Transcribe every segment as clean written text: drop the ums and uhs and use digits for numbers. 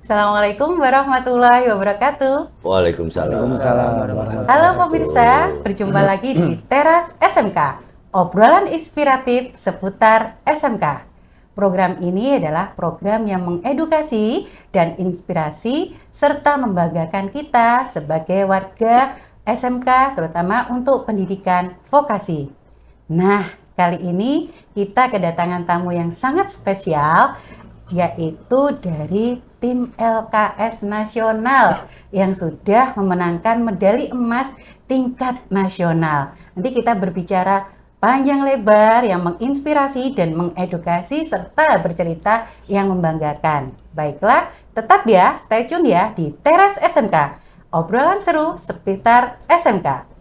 Assalamualaikum warahmatullahi wabarakatuh. Waalaikumsalam. Halo pemirsa, berjumpa lagi di Teras SMK, obrolan inspiratif seputar SMK. Program ini adalah program yang mengedukasi dan inspirasi serta membanggakan kita sebagai warga SMK, terutama untuk pendidikan vokasi. Nah, kali ini kita kedatangan tamu yang sangat spesial, yaitu dari tim LKS Nasional yang sudah memenangkan medali emas tingkat nasional. Nanti kita berbicara panjang lebar yang menginspirasi dan mengedukasi serta bercerita yang membanggakan. Baiklah, tetap ya, stay tune ya di Teras SMK, obrolan seru seputar SMK.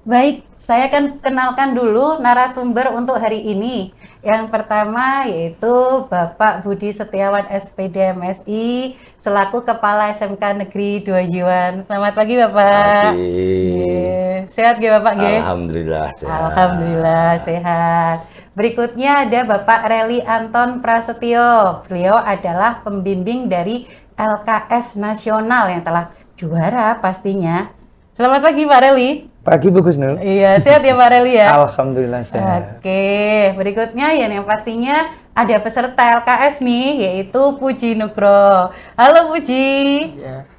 Baik, saya akan kenalkan dulu narasumber untuk hari ini. Yang pertama yaitu Bapak Budi Setiawan SPD MSI selaku Kepala SMK Negeri 2 Jiwan. Selamat pagi Bapak. Pagi. Sehat gak Bapak? Alhamdulillah sehat. Alhamdulillah sehat. Berikutnya ada Bapak Reli Anton Prasetyo. Beliau adalah pembimbing dari LKS Nasional yang telah juara pastinya. Selamat pagi Pak Reli. Pagi Bu Gusnul. Iya, sehat ya Pak Reli ya? Alhamdulillah sehat. Oke, berikutnya yang pastinya ada peserta LKS nih, yaitu Puji Nugro. Halo Puji.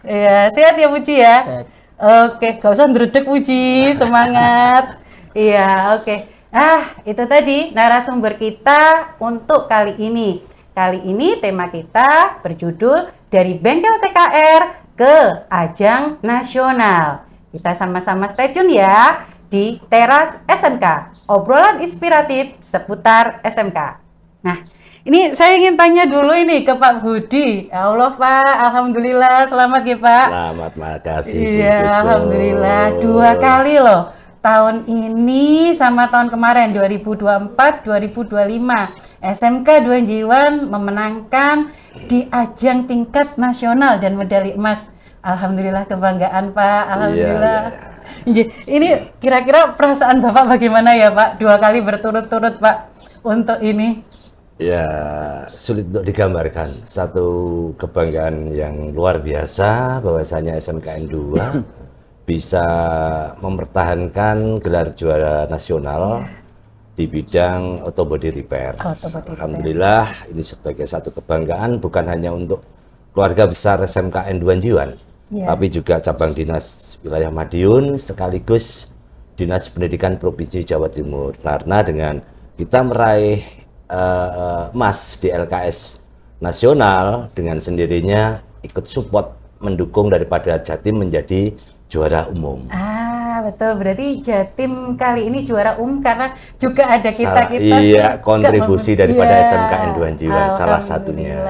Iya, sehat ya Puji ya? Sehat. Oke, gak usah ndredeg Puji, semangat. Iya, oke. Itu tadi narasumber kita untuk kali ini. Kali ini tema kita berjudul Dari Bengkel TKR ke Ajang Nasional. Kita sama-sama stay tune ya di Teras SMK, obrolan inspiratif seputar SMK. Nah, ini saya ingin tanya dulu ini ke Pak Budi. Ya Allah Pak, Alhamdulillah, selamat ya Pak. Selamat, makasih. Iya, Alhamdulillah, 2 kali loh. Tahun ini sama tahun kemarin 2024-2025 SMK 2 Jiwan memenangkan di ajang tingkat nasional dan medali emas. Alhamdulillah, kebanggaan Pak. Alhamdulillah. Iya. Ini kira-kira perasaan Bapak bagaimana ya Pak? 2 kali berturut-turut Pak untuk ini. Ya, sulit untuk digambarkan. Satu kebanggaan yang luar biasa bahwasanya SMKN 2 bisa mempertahankan gelar juara nasional di bidang autobody repair. Alhamdulillah, ini sebagai satu kebanggaan bukan hanya untuk keluarga besar SMKN 2 Jiwan, tapi juga cabang dinas wilayah Madiun sekaligus Dinas Pendidikan Provinsi Jawa Timur. Karena dengan kita meraih emas di LKS Nasional, dengan sendirinya ikut support mendukung daripada Jatim menjadi juara umum. Betul, berarti Jatim kali ini juara umum karena juga ada kita-kita iya, kontribusi daripada SMKN 2 Jiwan salah satunya.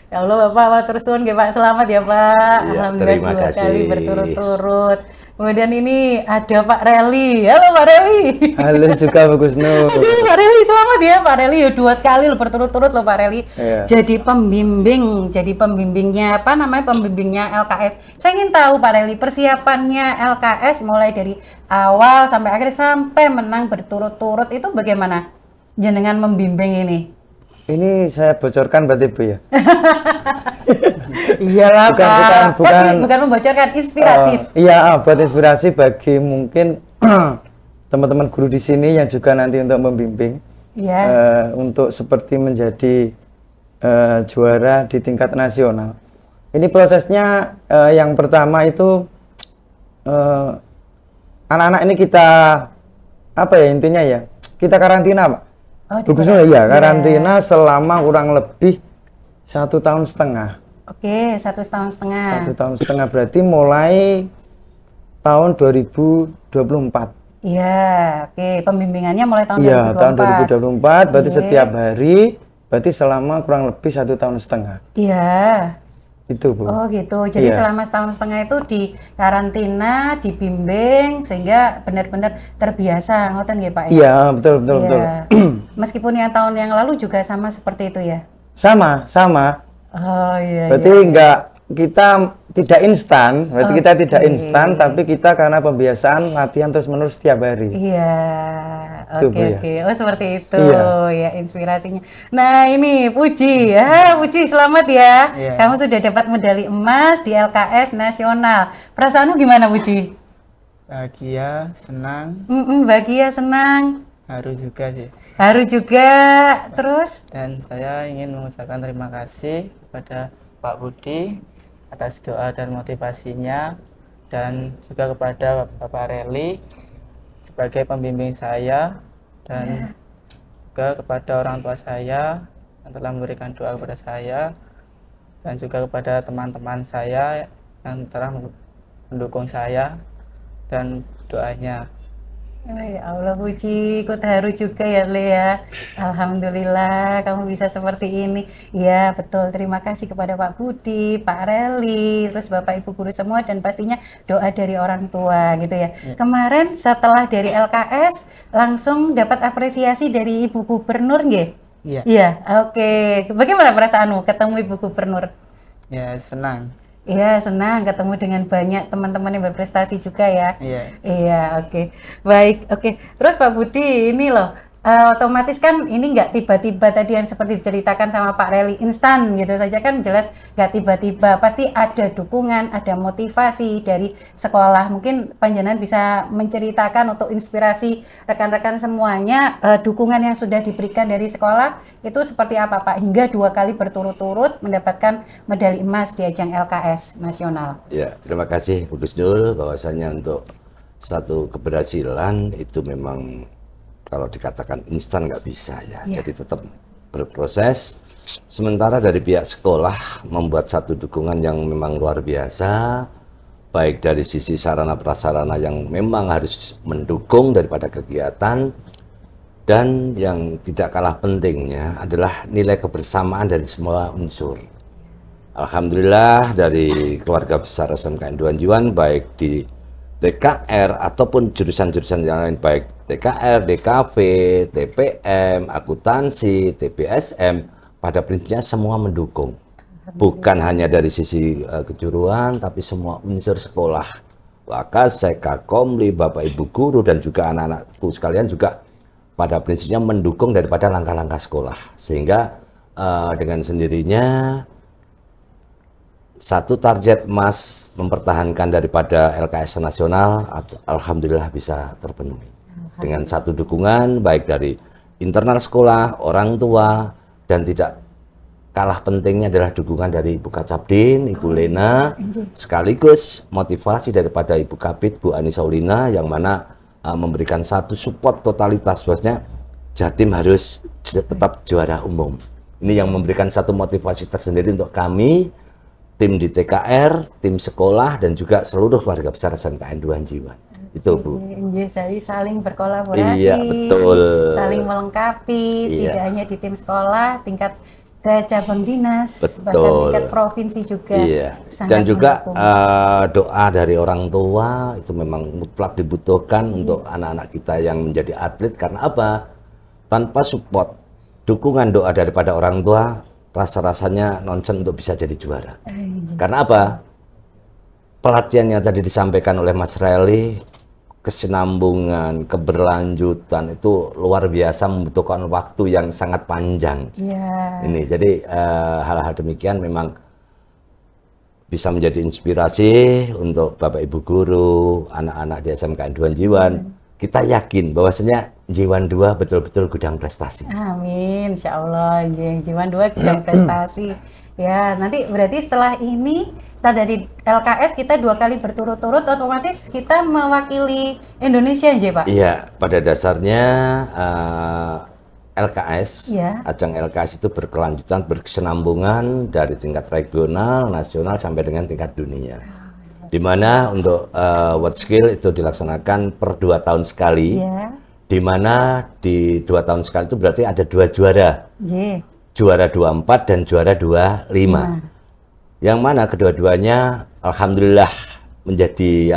Ya Allah Bapak, terus suwun Pak, selamat ya Pak. Ya, Alhamdulillah 2 kali berturut-turut. Kemudian ini ada Pak Reli. Halo Pak Reli. Halo juga Bu Gusnul. Aduh Pak Reli, selamat ya Pak Reli. 2 kali loh berturut-turut loh Pak Reli. Iya. Jadi pembimbingnya apa namanya, pembimbingnya LKS. Saya ingin tahu Pak Reli, persiapannya LKS mulai dari awal sampai akhir sampai menang berturut-turut itu bagaimana? Jenengan membimbing ini. Ini saya bocorkan berarti Bu ya? Iyalah Pak. Bukan membocorkan, inspiratif. Iya, buat inspirasi bagi mungkin teman-teman guru di sini yang juga nanti untuk membimbing. Untuk seperti menjadi juara di tingkat nasional. Ini prosesnya yang pertama itu anak-anak ini kita apa ya intinya ya? Kita karantina Pak. Bagusnya ya, karantina selama kurang lebih 1,5 tahun. Oke, 1,5 tahun. 1,5 tahun berarti mulai tahun 2024. Iya, oke. Pembimbingannya mulai tahun 2024. Iya, tahun 2024, berarti setiap hari, berarti selama kurang lebih 1,5 tahun. Iya. Itu Bu. Oh gitu, jadi selama 1,5 tahun itu di karantina, dibimbing, sehingga benar-benar terbiasa, ngoten nggih Pak? Iya, betul. Meskipun yang tahun yang lalu juga sama seperti itu ya? Sama. Oh iya. Berarti kita tidak instan, berarti kita tidak instan, tapi kita karena pembiasaan latihan terus-menerus setiap hari. Iya, oke. Oh seperti itu, ya inspirasinya. Nah ini Puji, Puji selamat ya. Kamu sudah dapat medali emas di LKS Nasional. Perasaanmu gimana Puji? Bahagia, senang. Bahagia, senang. Haru juga sih. Haru juga, terus? Dan saya ingin mengucapkan terima kasih kepada Pak Budi atas doa dan motivasinya, dan juga kepada Bapak Reli sebagai pembimbing saya, dan juga kepada orang tua saya yang telah memberikan doa kepada saya, dan juga kepada teman-teman saya yang telah mendukung saya dan doanya. Ya Allah Puji, ikut haru juga ya Lea. Alhamdulillah kamu bisa seperti ini. Ya betul, terima kasih kepada Pak Budi, Pak Reli, terus Bapak Ibu guru semua, dan pastinya doa dari orang tua gitu ya. Kemarin setelah dari LKS langsung dapat apresiasi dari Ibu Gubernur nggih? Iya, oke. Bagaimana perasaanmu ketemu Ibu Gubernur? Ya senang. Iya, senang ketemu dengan banyak teman-teman yang berprestasi juga ya. Iya, oke. Baik, oke. Terus Pak Budi, ini loh, otomatis kan ini nggak tiba-tiba tadi yang seperti diceritakan sama Pak Reli, instan gitu saja kan, jelas nggak tiba-tiba. Pasti ada dukungan, ada motivasi dari sekolah. Mungkin Panjenengan bisa menceritakan untuk inspirasi rekan-rekan semuanya, dukungan yang sudah diberikan dari sekolah itu seperti apa Pak? Hingga 2 kali berturut-turut mendapatkan medali emas di ajang LKS Nasional. Ya, terima kasih Bu Gusnul, bahwasanya untuk satu keberhasilan itu memang kalau dikatakan instan nggak bisa ya. Jadi tetap berproses. Sementara dari pihak sekolah membuat satu dukungan yang memang luar biasa, baik dari sisi sarana prasarana yang memang harus mendukung daripada kegiatan, dan yang tidak kalah pentingnya adalah nilai kebersamaan dari semua unsur. Alhamdulillah dari keluarga besar SMKN Duan Jiwan, baik di TKR ataupun jurusan-jurusan yang lain, baik TKR, DKV, TPM, akuntansi, TPSM, pada prinsipnya semua mendukung. Bukan hanya dari sisi kejuruan, tapi semua unsur sekolah. Wakasek, Komli, Bapak Ibu guru, dan juga anak-anakku sekalian juga pada prinsipnya mendukung daripada langkah-langkah sekolah. Sehingga dengan sendirinya satu target emas mempertahankan daripada LKS Nasional, alhamdulillah bisa terpenuhi. Dengan satu dukungan baik dari internal sekolah, orang tua, dan tidak kalah pentingnya adalah dukungan dari Ibu Kacapdin, Ibu Lena, sekaligus motivasi daripada Ibu Kabid, Bu Ani Saulina, yang mana memberikan satu support totalitas, bahwasanya Jatim harus tetap juara umum. Ini yang memberikan satu motivasi tersendiri untuk kami, tim di TKR, tim sekolah, dan juga seluruh keluarga besar SMKN Duan Jiwan. Itu Bu. Jadi saling berkolaborasi, iya, betul. saling melengkapi, tidak hanya di tim sekolah, tingkat ke cabang dinas, bahkan tingkat provinsi juga. Dan juga doa dari orang tua itu memang mutlak dibutuhkan untuk anak-anak kita yang menjadi atlet. Karena apa? Tanpa support, dukungan doa daripada orang tua, rasa-rasanya nonsen untuk bisa jadi juara. Karena apa? Pelatihan yang tadi disampaikan oleh Mas Reli, kesinambungan, keberlanjutan itu luar biasa, membutuhkan waktu yang sangat panjang. Ini jadi hal-hal demikian memang bisa menjadi inspirasi untuk Bapak Ibu guru, anak-anak di SMKN Duan Jiwan. Kita yakin bahwasanya Jiwan 2 betul-betul gudang prestasi. Amin, insya Allah Jiwan 2 gudang prestasi. Ya, nanti berarti setelah ini, setelah dari LKS kita 2 kali berturut-turut, otomatis kita mewakili Indonesia, Pak? Iya, pada dasarnya LKS, ajang LKS itu berkelanjutan, berkesinambungan dari tingkat regional, nasional, sampai dengan tingkat dunia. Di mana untuk World Skill itu dilaksanakan per 2 tahun sekali. Di mana di 2 tahun sekali itu berarti ada 2 juara. Juara 24 dan juara 25. Yang mana kedua-duanya alhamdulillah menjadi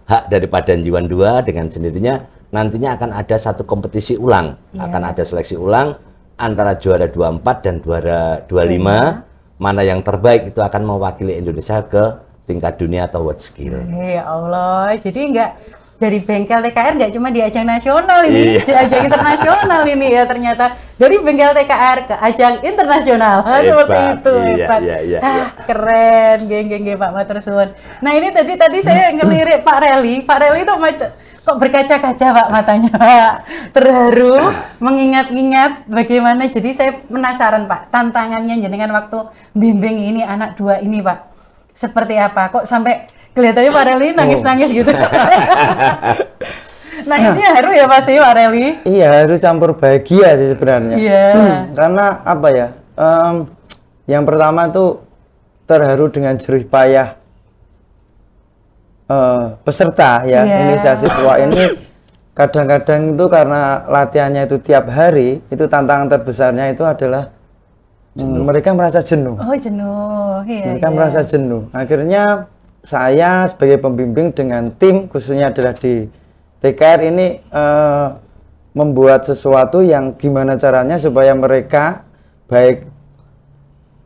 hak daripada Jiwan 2, dengan sendirinya nantinya akan ada satu kompetisi ulang. Akan ada seleksi ulang antara juara 24 dan juara 25 mana yang terbaik itu akan mewakili Indonesia ke tingkat dunia atau world skill. Ya Allah, jadi nggak dari bengkel TKR nggak cuma di ajang nasional ini, di ajang internasional ini ya ternyata. Dari bengkel TKR ke ajang internasional, seperti itu. Hebat. Iya. Keren, geng Pak Matur suwun. Nah ini tadi saya ngelirik Pak Reli itu kok berkaca-kaca Pak matanya, Pak. Terharu, mengingat-ingat bagaimana. Jadi saya penasaran Pak, tantangannya jenengan waktu bimbing ini anak 2 ini Pak. Seperti apa? Kok sampai kelihatannya Pak Reli nangis-nangis gitu. Nangisnya haru ya pasti Pak Reli? Iya, harus campur bahagia sih sebenarnya. Iya. Karena apa ya? Yang pertama tuh terharu dengan jerih payah peserta ya. Ini siswa ini kadang-kadang itu karena latihannya itu tiap hari, itu tantangan terbesarnya itu adalah mereka merasa jenuh. Oh jenuh, iya. Mereka merasa jenuh. Akhirnya saya sebagai pembimbing dengan tim khususnya adalah di TKR ini membuat sesuatu yang gimana caranya supaya mereka baik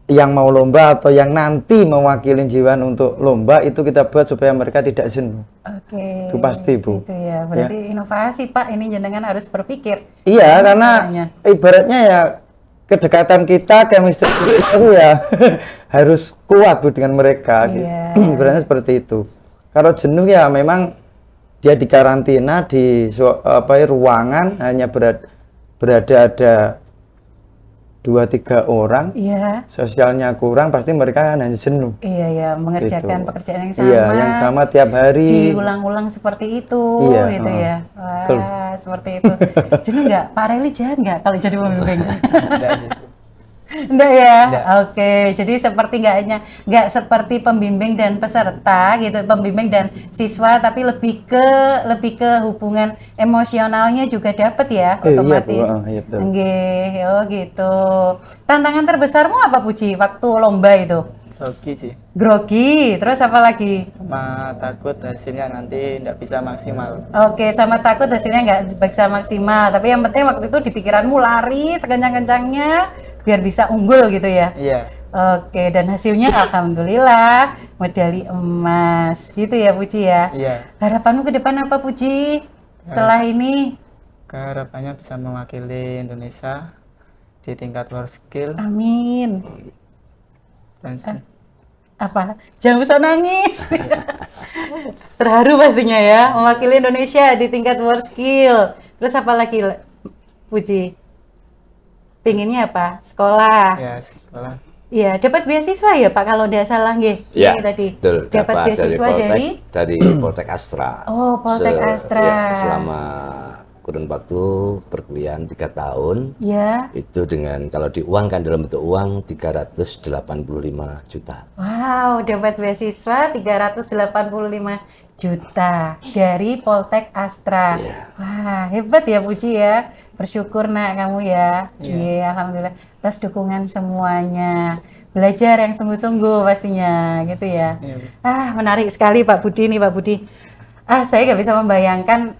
yang mau lomba atau yang nanti mewakili Jiwan untuk lomba itu kita buat supaya mereka tidak jenuh. Oke. Itu pasti Bu. Itu ya, berarti inovasi Pak. Ini jenengan harus berpikir. Iya, karena ibaratnya ya kedekatan kita, chemistry itu ya harus kuat Bu dengan mereka. Ibaratnya seperti itu. Kalau jenuh ya memang dia dikarantina di ruangan hanya berada ada 2-3 orang, sosialnya kurang, pasti mereka hanya jenuh. Iya, mengerjakan pekerjaan yang sama. Iya, yang sama tiap hari. Diulang-ulang seperti itu, gitu ya. Wah, seperti itu. Jenuh nggak? Pak Reli jahat nggak kalau jadi pembimbing? Enggak ya? Oke, jadi seperti nggak seperti pembimbing dan peserta gitu, pembimbing dan siswa, tapi lebih ke hubungan emosionalnya juga dapat ya, otomatis. Iya, betul. Oh gitu. Tantangan terbesarmu apa Puji waktu lomba itu? Grogi sih. Grogi, terus apa lagi? Sama takut hasilnya nanti nggak bisa maksimal. Oke, sama takut hasilnya nggak bisa maksimal, tapi yang penting waktu itu di pikiranmu lari sekencang-kencangnya biar bisa unggul gitu ya? Iya. Oke, dan hasilnya alhamdulillah medali emas gitu ya Puji ya? Iya. Harapanmu ke depan apa Puji setelah ini? Harapannya bisa mewakili Indonesia di tingkat world skill. Amin. Dan apa? Jangan usah nangis. Terharu pastinya ya, mewakili Indonesia di tingkat world skill. Terus apa lagi Puji? Pinginnya apa? Sekolah. Ya, sekolah. Iya, dapat beasiswa ya Pak kalau tidak salah nggih. Ya, tadi. Betul. Dapat beasiswa dari Poltek Astra. Oh, Poltek Astra. Ya, selama kurun waktu perkuliahan 3 tahun. Ya. Itu dengan kalau diuangkan dalam bentuk uang 385 juta. Wow, dapat beasiswa 385 juta dari Poltek Astra. Wah, hebat ya Puji ya. Bersyukur nak kamu ya. Iya, alhamdulillah. Atas dukungan semuanya. Belajar yang sungguh-sungguh pastinya, gitu ya. Menarik sekali Pak Budi nih Pak Budi. Saya nggak bisa membayangkan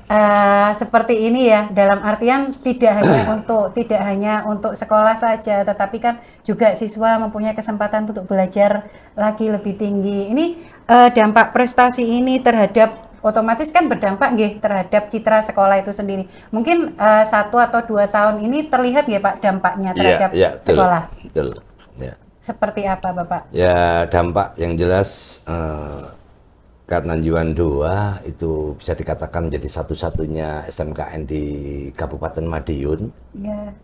seperti ini ya. Dalam artian tidak hanya untuk sekolah saja, tetapi kan juga siswa mempunyai kesempatan untuk belajar lagi lebih tinggi. Ini dampak prestasi ini terhadap otomatis kan berdampak nggih terhadap citra sekolah itu sendiri. Mungkin 1 atau 2 tahun ini terlihat nggih Pak dampaknya terhadap sekolah. Betul. Ya. Seperti apa Bapak? Ya dampak yang jelas karena Jiwan 2 itu bisa dikatakan menjadi satu-satunya SMKN di Kabupaten Madiun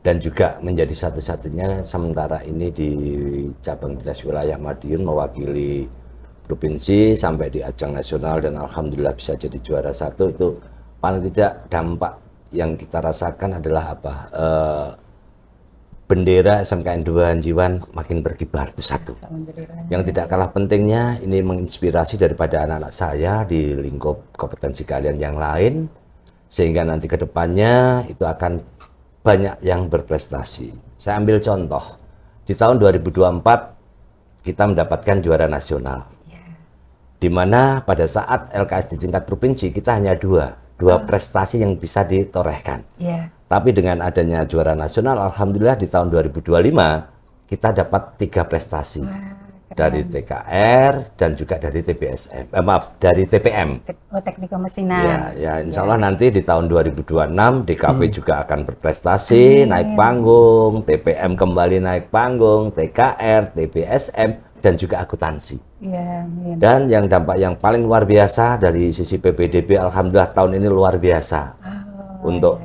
dan juga menjadi satu-satunya sementara ini di cabang dinas wilayah Madiun mewakili provinsi sampai di ajang nasional dan alhamdulillah bisa jadi juara 1. Itu paling tidak dampak yang kita rasakan adalah apa? Bendera SMKN 2 Jiwan makin berkibar, itu satu. Yang tidak kalah pentingnya ini menginspirasi daripada anak-anak saya di lingkup kompetensi kalian yang lain sehingga nanti ke depannya itu akan banyak yang berprestasi. Saya ambil contoh di tahun 2024 kita mendapatkan juara nasional. Di mana pada saat LKS di tingkat provinsi kita hanya dua prestasi yang bisa ditorehkan. Tapi dengan adanya juara nasional, alhamdulillah di tahun 2025 kita dapat 3 prestasi. Dari TKR dan juga dari TPSM, dari TPM. Teknik Kemesinan. Ya, insya Allah nanti di tahun 2026 DKV juga akan berprestasi, naik panggung, TPM kembali naik panggung, TKR, TPSM, dan juga akuntansi. Dan yang dampak yang paling luar biasa dari sisi PPDB, alhamdulillah tahun ini luar biasa untuk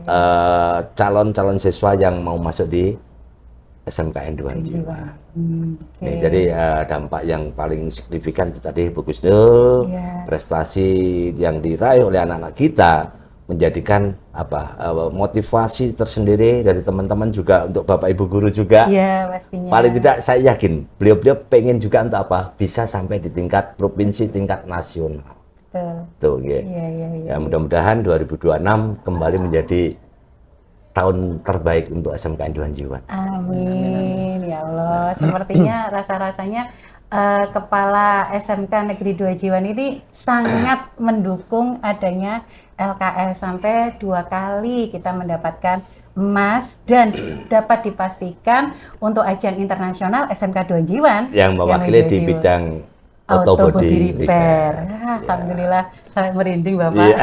calon-calon siswa yang mau masuk di SMKN 2 Jiwa. Jadi dampak yang paling signifikan itu tadi Bu Gusnul, prestasi yang diraih oleh anak-anak kita menjadikan motivasi tersendiri dari teman-teman juga untuk Bapak Ibu guru juga. Pastinya. Paling tidak saya yakin beliau-beliau pengen juga untuk bisa sampai di tingkat provinsi, tingkat nasional. Tuh, ya mudah-mudahan 2026 kembali menjadi tahun terbaik untuk SMKN 2 Jiwa. Amin, ya Allah. Sepertinya rasa-rasanya Kepala SMK Negeri 2 Jiwan ini sangat mendukung adanya LKS, sampai 2 kali kita mendapatkan emas, dan dapat dipastikan untuk ajang internasional SMK 2 Jiwan yang mewakili di bidang auto body repair. Alhamdulillah, saya merinding Bapak.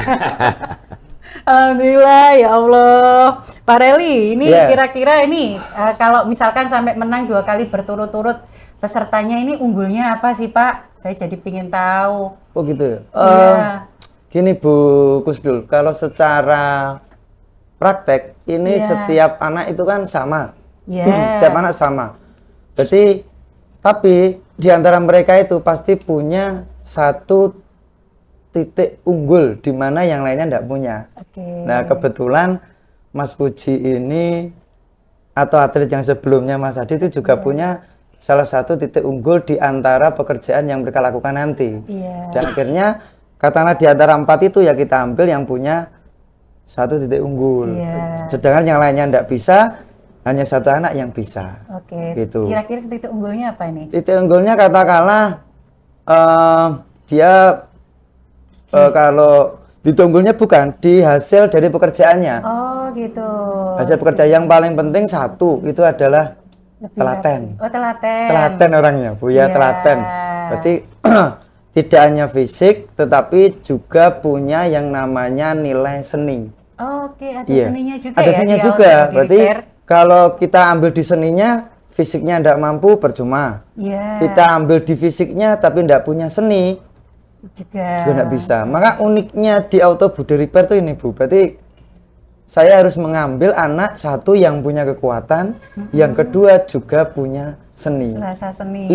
Alhamdulillah, ya Allah. Pak Reli, ini kira-kira ini kalau misalkan sampai menang 2 kali berturut-turut, pesertanya ini unggulnya apa sih Pak? Saya jadi pingin tahu. Oh gitu ya? Gini Bu Kusdul, kalau secara praktek ini setiap anak itu kan sama. Setiap anak sama. Berarti, tapi di antara mereka itu pasti punya satu titik unggul di mana yang lainnya tidak punya. Nah, kebetulan Mas Puji ini atau atlet yang sebelumnya Mas Adi itu juga punya salah satu titik unggul di antara pekerjaan yang mereka lakukan nanti. Dan akhirnya katakanlah di antara 4 itu ya kita ambil yang punya satu titik unggul. Sedangkan yang lainnya tidak bisa, hanya satu anak yang bisa. Gitu. Kira-kira titik unggulnya apa ini? Titik unggulnya katakanlah dia kalau ditunggulnya bukan di hasil dari pekerjaannya. Oh gitu. Hasil pekerjaan yang paling penting satu itu adalah telaten. Oh telaten. Telaten orangnya, Bu ya, telaten. Berarti tidak hanya fisik, tetapi juga punya yang namanya nilai seni. Oke, ada seninya juga. Ada seninya juga. Berarti kalau kita ambil di seninya, fisiknya tidak mampu, percuma. Kita ambil di fisiknya tapi tidak punya seni, juga tidak bisa. Maka uniknya di auto body repair tuh ini Bu, berarti saya harus mengambil anak satu yang punya kekuatan, yang kedua juga punya seni. Selasa seni.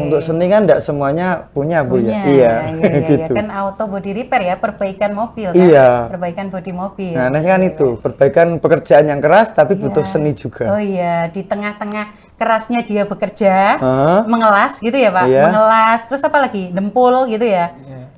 Untuk seni kan tidak semuanya punya Bu ya. Gitu. Kan auto body repair ya, perbaikan mobil kan. Perbaikan body mobil. Nah, kan itu perbaikan pekerjaan yang keras tapi butuh seni juga. Oh iya, di tengah-tengah kerasnya dia bekerja, mengelas gitu ya Pak, mengelas, terus apa lagi, dempul gitu ya.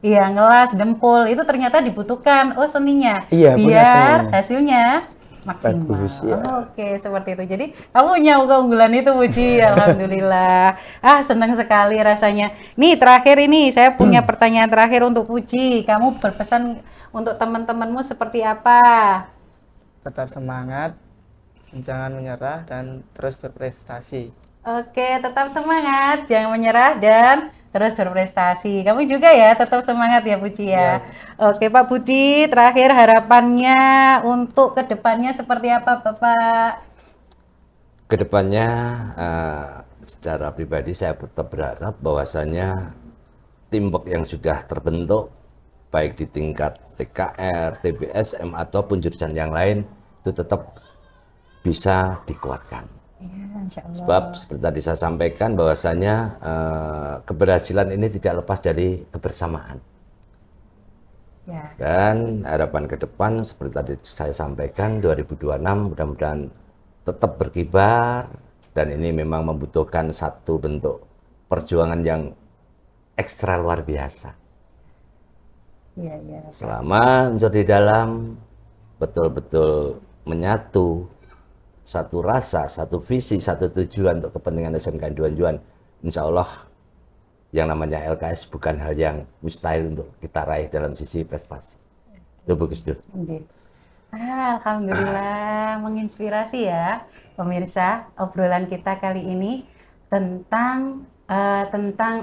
Iya, ngelas, dempul, itu ternyata dibutuhkan seninya, biar hasilnya maksimal. Bagus, Oke, seperti itu. Jadi kamu punya keunggulan itu, Puji. Alhamdulillah. Senang sekali rasanya. Nih terakhir ini saya punya pertanyaan terakhir untuk Puji. Kamu berpesan untuk teman-temanmu seperti apa? Tetap semangat, jangan menyerah, dan terus berprestasi. Oke, tetap semangat, jangan menyerah, dan terus berprestasi. Kamu juga ya, tetap semangat ya Puji ya. Oke Pak Budi, terakhir harapannya untuk kedepannya seperti apa Bapak? Kedepannya secara pribadi saya tetap berharap bahwasanya teamwork yang sudah terbentuk baik di tingkat TKR, TPSM ataupun jurusan yang lain itu tetap bisa dikuatkan. Sebab seperti tadi saya sampaikan bahwasanya keberhasilan ini tidak lepas dari kebersamaan. Dan harapan ke depan seperti tadi saya sampaikan 2026 mudah-mudahan tetap berkibar, dan ini memang membutuhkan satu bentuk perjuangan yang ekstra luar biasa. Selama di dalam betul-betul menyatu satu rasa, satu visi, satu tujuan untuk kepentingan SMKN 2 Jiwan, insya Allah yang namanya LKS bukan hal yang mustahil untuk kita raih dalam sisi prestasi. Itu bagus, Dul. Alhamdulillah, menginspirasi ya pemirsa. Obrolan kita kali ini tentang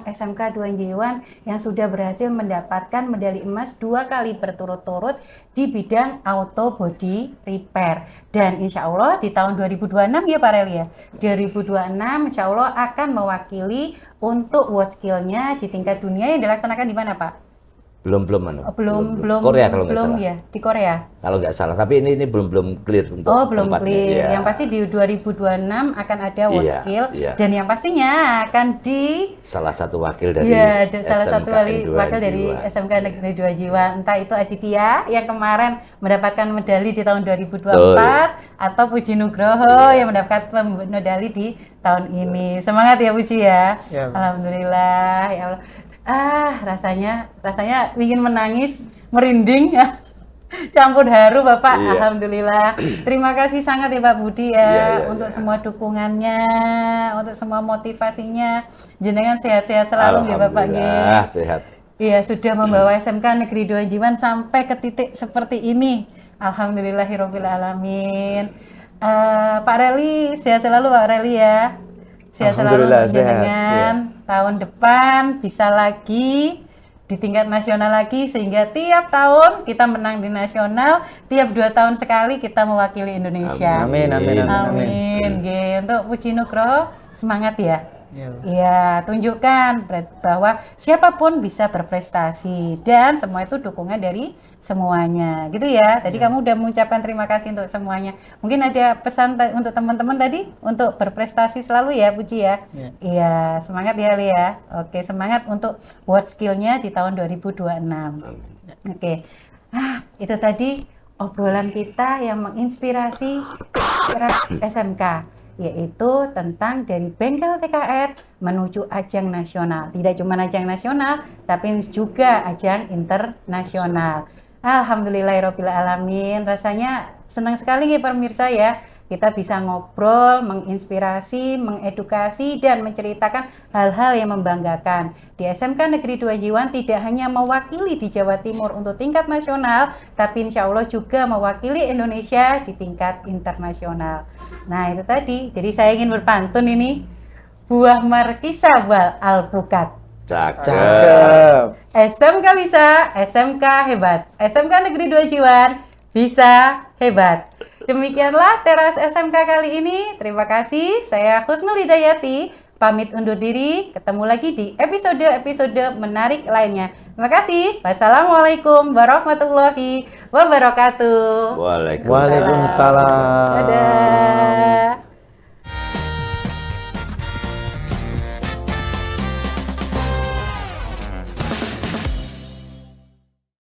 SMK 2 Jiwan yang sudah berhasil mendapatkan medali emas 2 kali berturut-turut di bidang auto body repair. Dan insya Allah di tahun 2026 ya Pak Reli ya, 2026 insya Allah akan mewakili untuk world skill-nya di tingkat dunia yang dilaksanakan di mana Pak? Belum Korea kalau nggak salah. Ya, di Korea. Kalau nggak salah, tapi ini belum clear untuk belum tempatnya. clear. Ya. Yang pasti di 2026 akan ada world skill dan yang pastinya akan di salah satu wakil dari salah satu wakil dari SMK Negeri 2 Jiwan. Entah itu Aditya yang kemarin mendapatkan medali di tahun 2024 atau Puji Nugroho yang mendapatkan medali di tahun ini. Semangat ya Puji ya. Alhamdulillah ya Allah. Rasanya ingin menangis, merinding ya. Campur haru Bapak. Alhamdulillah. Terima kasih sangat ya Pak Budi ya untuk semua dukungannya, untuk semua motivasinya. Jenengan sehat-sehat selalu ya Bapak nggih. Sehat. Iya, sudah membawa SMK Negeri 2 Jiwan sampai ke titik seperti ini. Alhamdulillahirabbil alamin. Pak Reli, sehat selalu Pak Reli ya. Sehat selalu dengan tahun depan bisa lagi di tingkat nasional lagi sehingga tiap tahun kita menang di nasional, tiap 2 tahun sekali kita mewakili Indonesia. Amin. Untuk Puji Nugroho semangat ya. Iya, tunjukkan bahwa siapapun bisa berprestasi dan semua itu dukungan dari semuanya, gitu ya. Tadi kamu udah mengucapkan terima kasih untuk semuanya. Mungkin ada pesan untuk teman-teman tadi untuk berprestasi selalu ya, Puji ya. Iya, semangat ya Lia. Oke, semangat untuk world skill-nya di tahun 2026. Oke. Itu tadi obrolan kita yang menginspirasi SMK, yaitu tentang dari bengkel TKR menuju ajang nasional. Tidak cuma ajang nasional, tapi juga ajang internasional. Alhamdulillahirabbil alamin. Rasanya senang sekali nih pemirsa ya. Kita bisa ngobrol, menginspirasi, mengedukasi, dan menceritakan hal-hal yang membanggakan. Di SMK Negeri 2 Jiwan tidak hanya mewakili di Jawa Timur untuk tingkat nasional, tapi insya Allah juga mewakili Indonesia di tingkat internasional. Nah itu tadi, jadi saya ingin berpantun ini. Buah markisa wal alpukat. Cakep. SMK bisa, SMK hebat. SMK Negeri 2 Jiwan bisa hebat. Demikianlah teras SMK kali ini. Terima kasih. Saya Husnul Hidayati. Pamit undur diri. Ketemu lagi di episode-episode menarik lainnya. Terima kasih. Wassalamualaikum warahmatullahi wabarakatuh. Waalaikumsalam. Dadah.